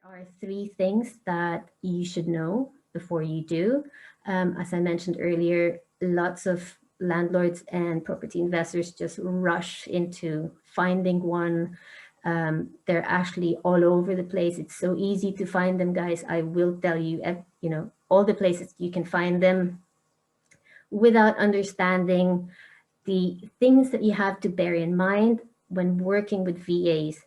are three things that you should know before you do. As I mentioned earlier, lots of landlords and property investors just rush into finding one. They're actually all over the place. It's so easy to find them, guys. I will tell you, all the places you can find them without understanding the things that you have to bear in mind when working with VAs.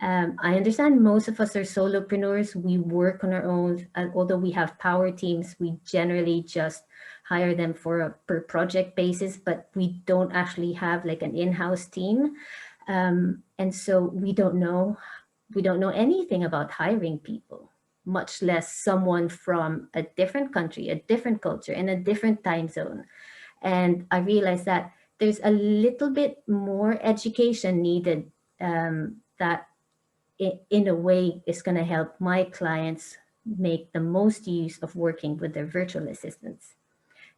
I understand most of us are solopreneurs. We work on our own. Although we have power teams, we generally just hire them for a per project basis, but we don't actually have like an in-house team. And so we don't know anything about hiring people, much less someone from a different country, a different culture, in a different time zone. And I realized that there's a little bit more education needed, that in a way is going to help my clients make the most use of working with their virtual assistants.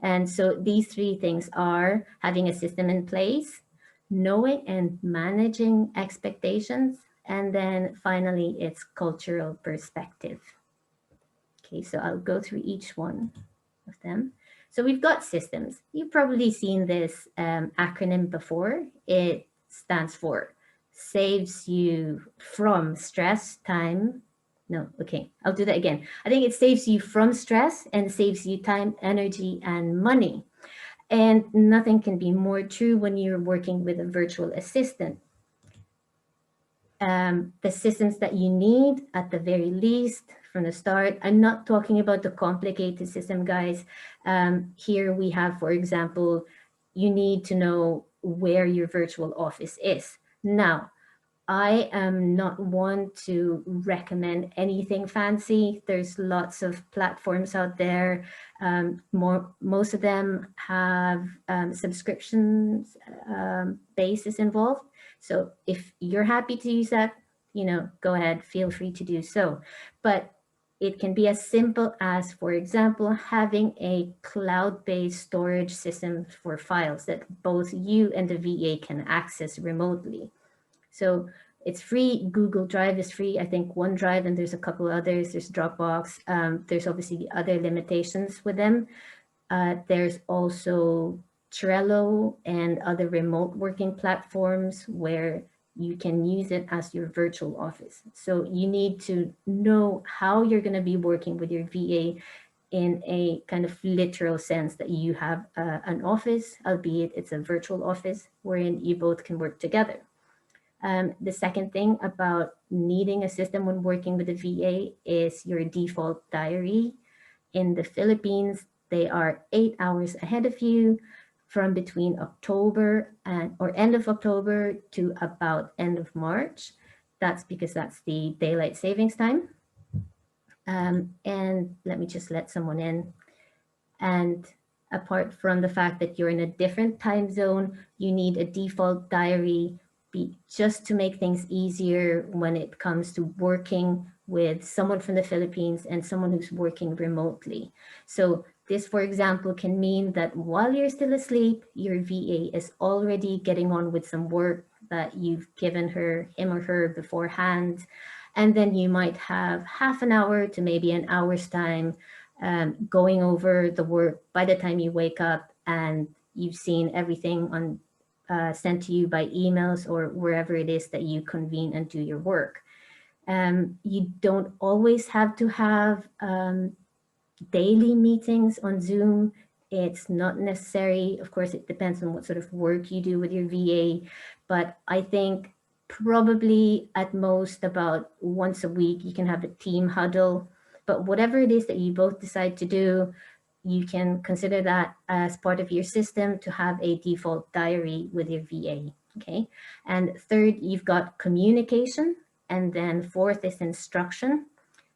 And so these three things are having a system in place, knowing and managing expectations, and then finally it's cultural perspective. Okay, so I'll go through each one of them. So we've got systems. You've probably seen this acronym before. It stands for saves you from stress, time. No, okay, I'll do that again. I think it saves you from stress and saves you time, energy, and money. And nothing can be more true when you're working with a virtual assistant. The systems that you need at the very least from the start. I'm not talking about the complicated system, guys. Here we have, for example, you need to know where your virtual office is. Now, I am not one to recommend anything fancy. There's lots of platforms out there. Most of them have subscriptions basis involved. So if you're happy to use that, go ahead, feel free to do so. But it can be as simple as, for example, having a cloud-based storage system for files that both you and the VA can access remotely. So it's free. Google Drive is free. I think OneDrive, and there's a couple others. There's Dropbox. There's obviously other limitations with them. There's also Trello and other remote working platforms where you can use it as your virtual office. So you need to know how you're going to be working with your VA in a kind of literal sense, that you have an office, albeit it's a virtual office, wherein you both can work together. The second thing about needing a system when working with a VA is your default diary. In the Philippines, they are 8 hours ahead of you from between October or end of October to about end of March. That's because that's the daylight savings time. And let me just let someone in. And apart from the fact that you're in a different time zone, you need a default diary just to make things easier when it comes to working with someone from the Philippines and someone who's working remotely. So this, for example, can mean that while you're still asleep, your VA is already getting on with some work that you've given him or her beforehand. And then you might have half an hour to maybe an hour's time going over the work by the time you wake up and you've seen everything sent to you by emails or wherever it is that you convene and do your work. You don't always have to have daily meetings on Zoom. It's not necessary. Of course, it depends on what sort of work you do with your VA, but I think probably at most about once a week you can have a team huddle. But whatever it is that you both decide to do, you can consider that as part of your system to have a default diary with your VA, okay? And third, you've got communication, and then fourth is instruction.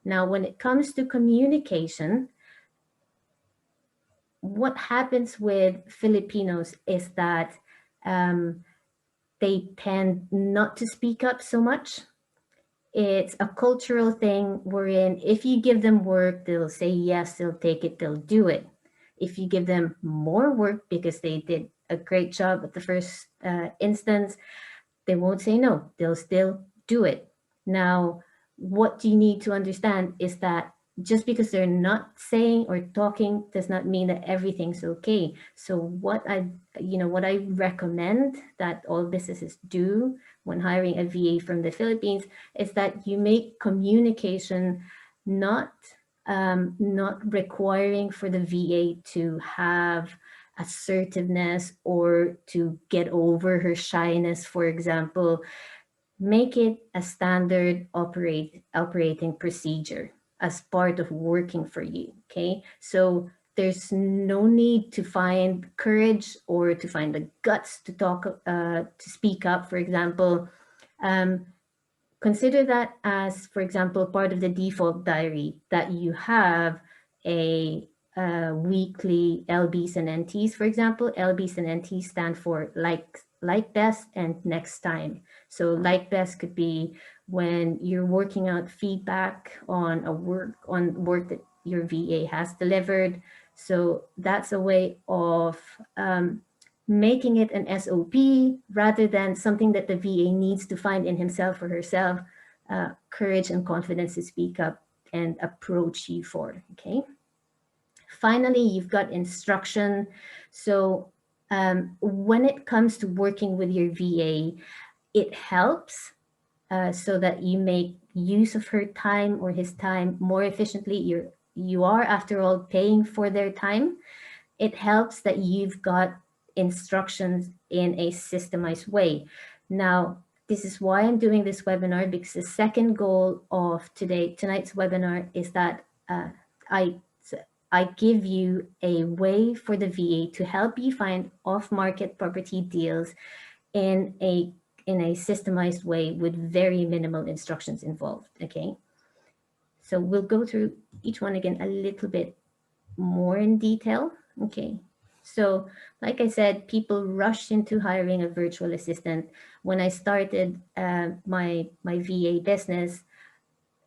Now, when it comes to communication, what happens with Filipinos is that they tend not to speak up so much. It's a cultural thing wherein if you give them work, they'll say yes, they'll take it, they'll do it. If you give them more work because they did a great job at the first instance, they won't say no, they'll still do it. Now, what you need to understand is that just because they're not saying or talking does not mean that everything's okay. So what I recommend that all businesses do when hiring a VA from the Philippines is that you make communication not not requiring for the VA to have assertiveness or to get over her shyness, for example. Make it a standard operating procedure as part of working for you. Okay. So there's no need to find courage or to find the guts to to speak up, for example. Um, Consider that as, for example, part of the default diary that you have a, weekly LBs and NTs, for example. LBs and NTs stand for like best and next time. So like best could be when you're working out feedback on work that your VA has delivered. So that's a way of making it an SOP rather than something that the VA needs to find in himself or herself, courage and confidence to speak up and approach you for. Okay. Finally, you've got instruction. So when it comes to working with your VA, it helps so that you make use of her time or his time more efficiently. You are, after all, paying for their time. It helps that you've got instructions in a systemized way. Now, this is why I'm doing this webinar, because the second goal of tonight's webinar is that I I give you a way for the VA to help you find off-market property deals in a systemized way with very minimal instructions involved. Okay, so we'll go through each one again a little bit more in detail. Okay. So, like I said, people rush into hiring a virtual assistant. When I started my VA business,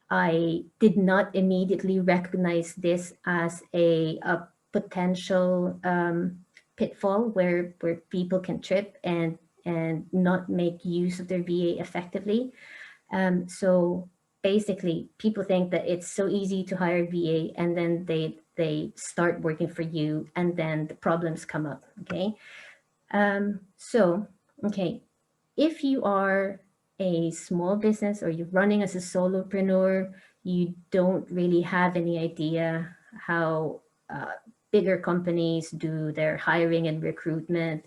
I did not immediately recognize this as a potential pitfall where people can trip and not make use of their VA effectively. So basically, people think that it's so easy to hire VA, and then they start working for you, and then the problems come up. Okay. So okay, if you are a small business or you're running as a solopreneur, you don't really have any idea how bigger companies do their hiring and recruitment.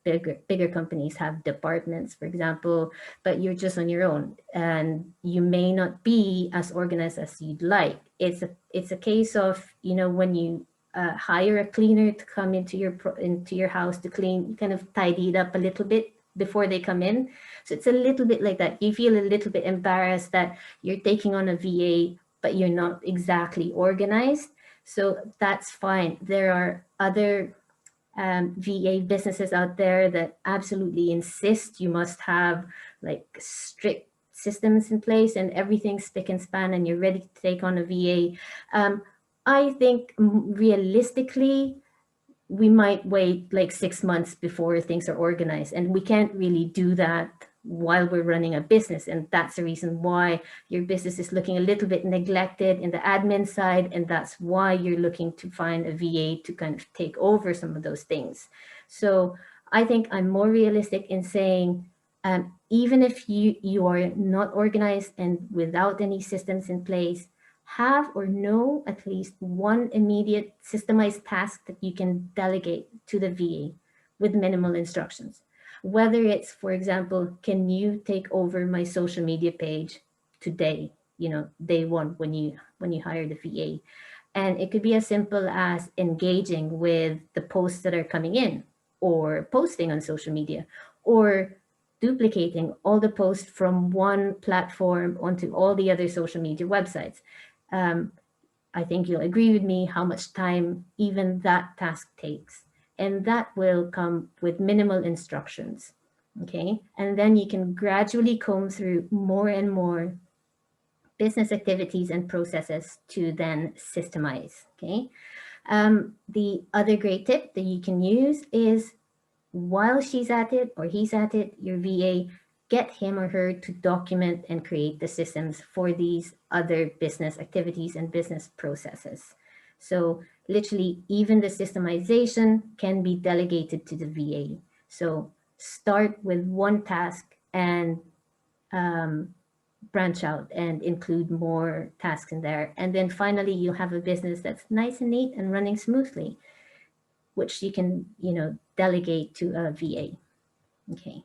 Bigger companies have departments, for example, but you're just on your own, and you may not be as organized as you'd like. It's a case of, when you hire a cleaner to come into your house to clean, you kind of tidy it up a little bit before they come in. So it's a little bit like that. You feel a little bit embarrassed that you're taking on a VA, but you're not exactly organized. So that's fine. There are other VA businesses out there that absolutely insist you must have like strict systems in place and everything spick and span, and you're ready to take on a VA. I think realistically, we might wait like 6 months before things are organized, and we can't really do that while we're running a business. And that's the reason why your business is looking a little bit neglected in the admin side, and that's why you're looking to find a VA to kind of take over some of those things. So I think I'm more realistic in saying, even if you are not organized and without any systems in place, have or know at least one immediate systemized task that you can delegate to the VA with minimal instructions. Whether it's, for example, can you take over my social media page today, day one when you hire the VA. And it could be as simple as engaging with the posts that are coming in, or posting on social media, or duplicating all the posts from one platform onto all the other social media websites. um, I think you'll agree with me how much time even that task takes. And that will come with minimal instructions. Okay. And then you can gradually comb through more and more business activities and processes to then systemize. Okay. The other great tip that you can use is, while she's at it or he's at it, your VA, get him or her to document and create the systems for these other business activities and business processes. So literally, even the systemization can be delegated to the VA. So start with one task and branch out and include more tasks in there. And then finally, you have a business that's nice and neat and running smoothly, which you can, delegate to a VA. Okay.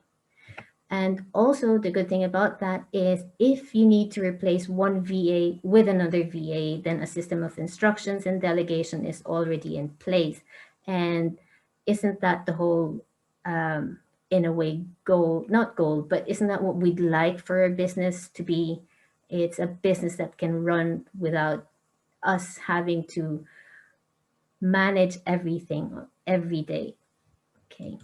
And also the good thing about that is if you need to replace one VA with another VA, then a system of instructions and delegation is already in place. And isn't that the whole, in a way, goal, not goal, but isn't that what we'd like for a business to be? It's a business that can run without us having to manage everything every day. Okay.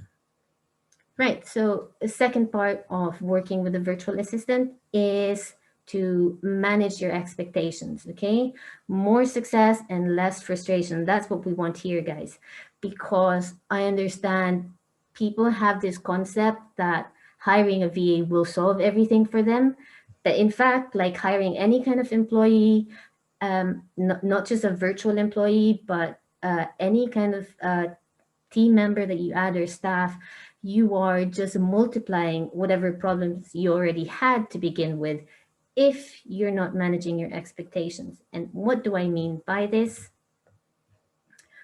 Right. So the second part of working with a virtual assistant is to manage your expectations. Okay. More success and less frustration. That's what we want here, guys, because I understand people have this concept that hiring a VA will solve everything for them. But in fact, like hiring any kind of employee, not just a virtual employee, but any kind of team member that you add or staff, you are just multiplying whatever problems you already had to begin with if you're not managing your expectations. And what do I mean by this?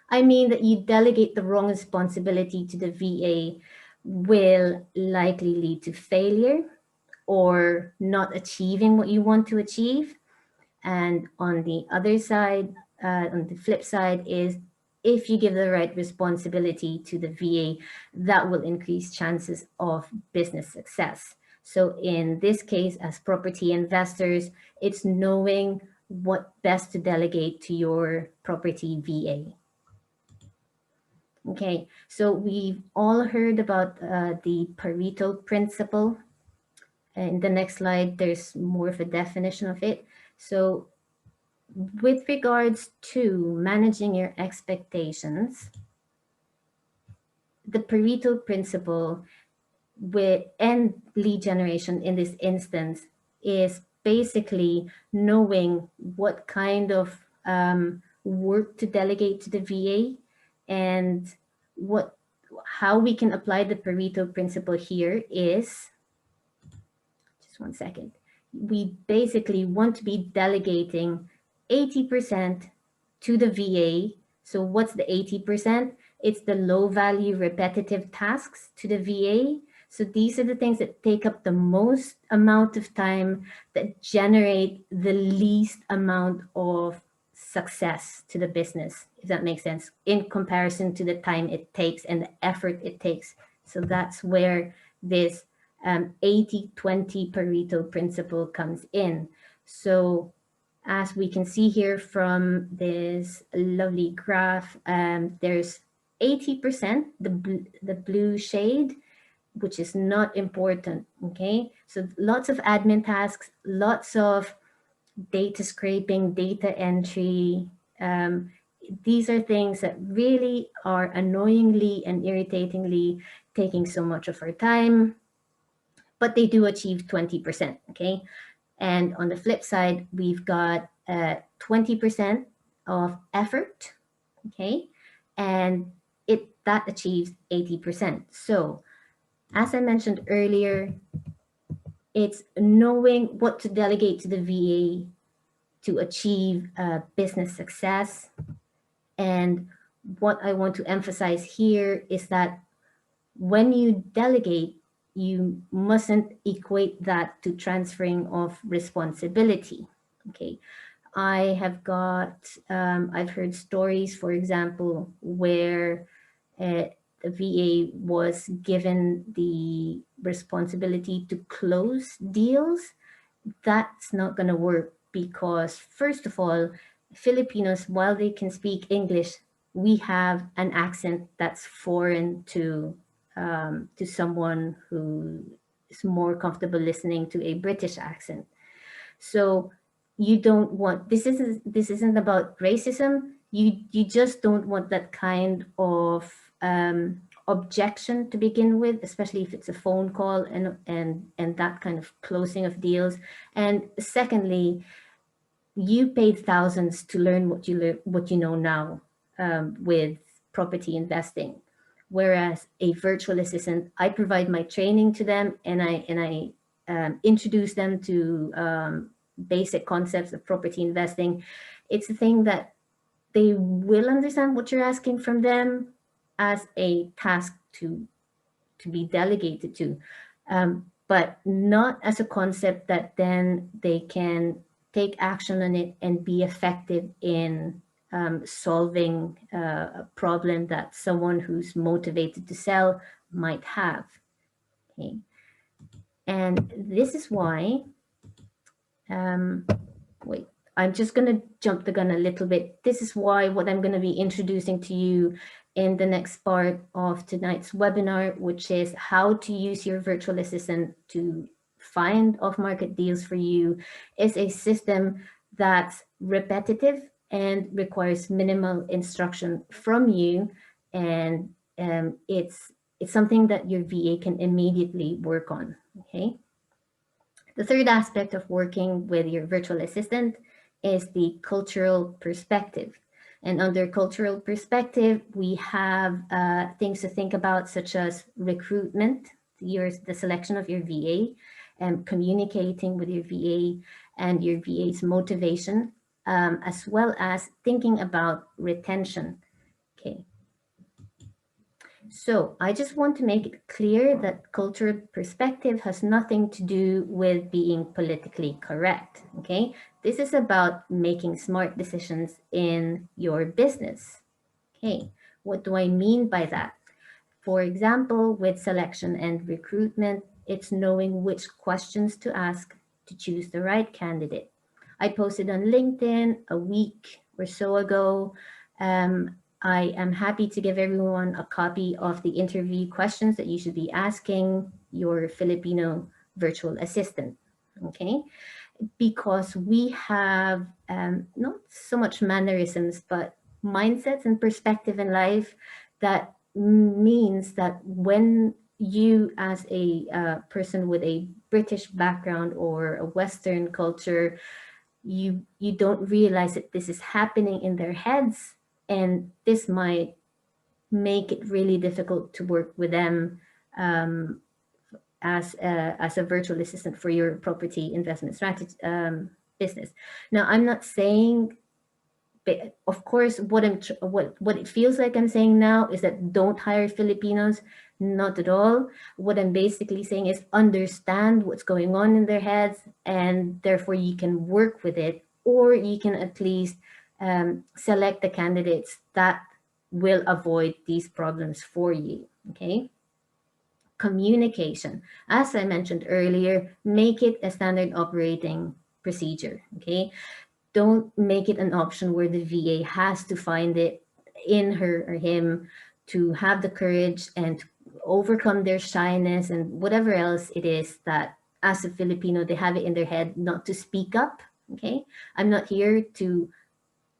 I mean that you delegate the wrong responsibility to the VA will likely lead to failure or not achieving what you want to achieve. And on the other side, on the flip side, is if you give the right responsibility to the VA, that will increase chances of business success. So in this case, as property investors, it's knowing what best to delegate to your property VA. Okay, so we've all heard about the Pareto Principle. In the next slide, there's more of a definition of it. So with regards to managing your expectations, the Pareto principle with and lead generation in this instance is basically knowing what kind of work to delegate to the VA and what how we can apply the Pareto principle here is just one second. We basically want to be delegating 80% to the VA. So what's the 80%? It's the low value repetitive tasks to the VA. So these are the things that take up the most amount of time that generate the least amount of success to the business, if that makes sense, in comparison to the time it takes and the effort it takes. So that's where this 80-20 Pareto principle comes in. So as we can see here from this lovely graph, there's 80%, the blue shade, which is not important, okay? So lots of admin tasks, lots of data scraping, data entry. These are things that really are annoyingly and irritatingly taking so much of our time, but they do achieve 20%, okay? And on the flip side, we've got 20% of effort, okay? And that achieves 80%. So as I mentioned earlier, it's knowing what to delegate to the VA to achieve business success. And what I want to emphasize here is that when you delegate, you mustn't equate that to transferring of responsibility. Okay. I have I've heard stories, for example, where the VA was given the responsibility to close deals. That's not going to work because, first of all, Filipinos, while they can speak English, we have an accent that's foreign to someone who is more comfortable listening to a British accent. So you don't want this isn't about racism. You just don't want that kind of objection to begin with, especially if it's a phone call and that kind of closing of deals. And secondly, you paid thousands to learn what you know now, with property investing, whereas a virtual assistant, I provide my training to them, and I introduce them to basic concepts of property investing. It's a thing that they will understand what you're asking from them as a task to be delegated to, but not as a concept that then they can take action on it and be effective in solving a problem that someone who's motivated to sell might have. Okay. And this is why, wait, I'm just going to jump the gun a little bit. This is why what I'm going to be introducing to you in the next part of tonight's webinar, which is how to use your virtual assistant to find off-market deals for you, is a system that's repetitive and requires minimal instruction from you. And it's something that your VA can immediately work on, okay? The third aspect of working with your virtual assistant is the cultural perspective. And under cultural perspective, we have things to think about, such as recruitment, the selection of your VA, and communicating with your VA and your VA's motivation, as well as thinking about retention. Okay. So I just want to make it clear that cultural perspective has nothing to do with being politically correct, okay? This is about making smart decisions in your business, okay? What do I mean by that? For example, with selection and recruitment, it's knowing which questions to ask to choose the right candidate. I posted on LinkedIn a week or so ago. I am happy to give everyone a copy of the interview questions that you should be asking your Filipino virtual assistant, okay? Because we have not so much mannerisms, but mindsets and perspective in life that means that when you, as a person with a British background or a Western culture, you don't realize that this is happening in their heads, and this might make it really difficult to work with them as a virtual assistant for your property investment strategy business. Now, I'm not saying, but of course, what it feels like I'm saying now is that don't hire Filipinos. Not at all. What I'm basically saying is understand what's going on in their heads, and therefore you can work with it, or you can at least select the candidates that will avoid these problems for you, okay? Communication. As I mentioned earlier, make it a standard operating procedure, okay? Don't make it an option where the VA has to find it in her or him to have the courage and to overcome their shyness and whatever else it is that as a Filipino, they have it in their head not to speak up, okay? I'm not here to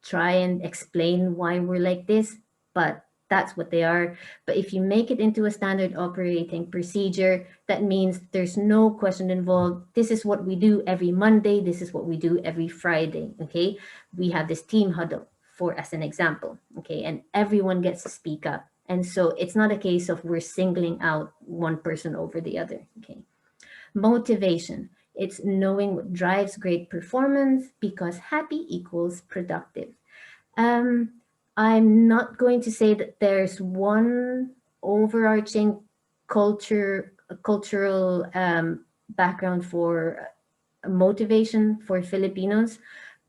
try and explain why we're like this, but that's what they are. But if you make it into a standard operating procedure, that means there's no question involved. This is what we do every Monday. This is what we do every Friday, okay? We have this team huddle, for as an example, okay? And everyone gets to speak up. And so it's not a case of we're singling out one person over the other, okay? Motivation. It's knowing what drives great performance, because happy equals productive. I'm not going to say that there's one overarching cultural background for motivation for Filipinos,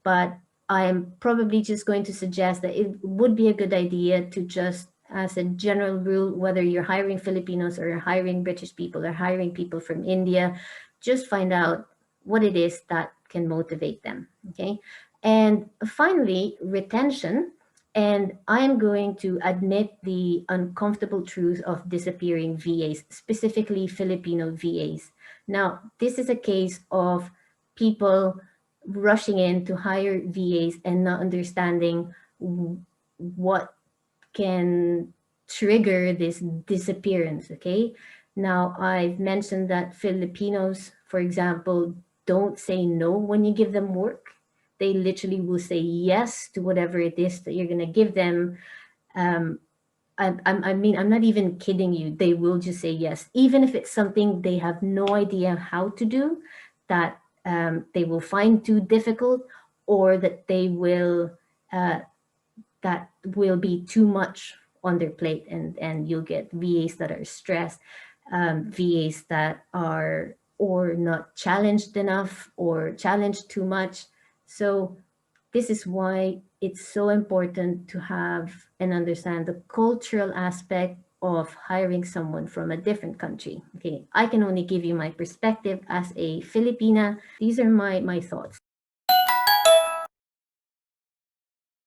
but I'm probably just going to suggest that it would be a good idea to just, as a general rule, whether you're hiring Filipinos or hiring British people or hiring people from India, just find out what it is that can motivate them, okay? And finally, retention. And I'm going to admit the uncomfortable truth of disappearing VAs, specifically Filipino VAs. Now, this is a case of people rushing in to hire VAs and not understanding what can trigger this disappearance. Okay, now I've mentioned that Filipinos, for example, don't say no when you give them work. They literally will say yes to whatever it is that you're going to give them. I mean, I'm not even kidding you. They will just say yes, even if it's something they have no idea how to do, that they will find too difficult, or that they will that will be too much on their plate, and you'll get VAs that are stressed, VAs that are or not challenged enough or challenged too much. So this is why it's so important to have and understand the cultural aspect of hiring someone from a different country. Okay, I can only give you my perspective as a Filipina. These are my thoughts.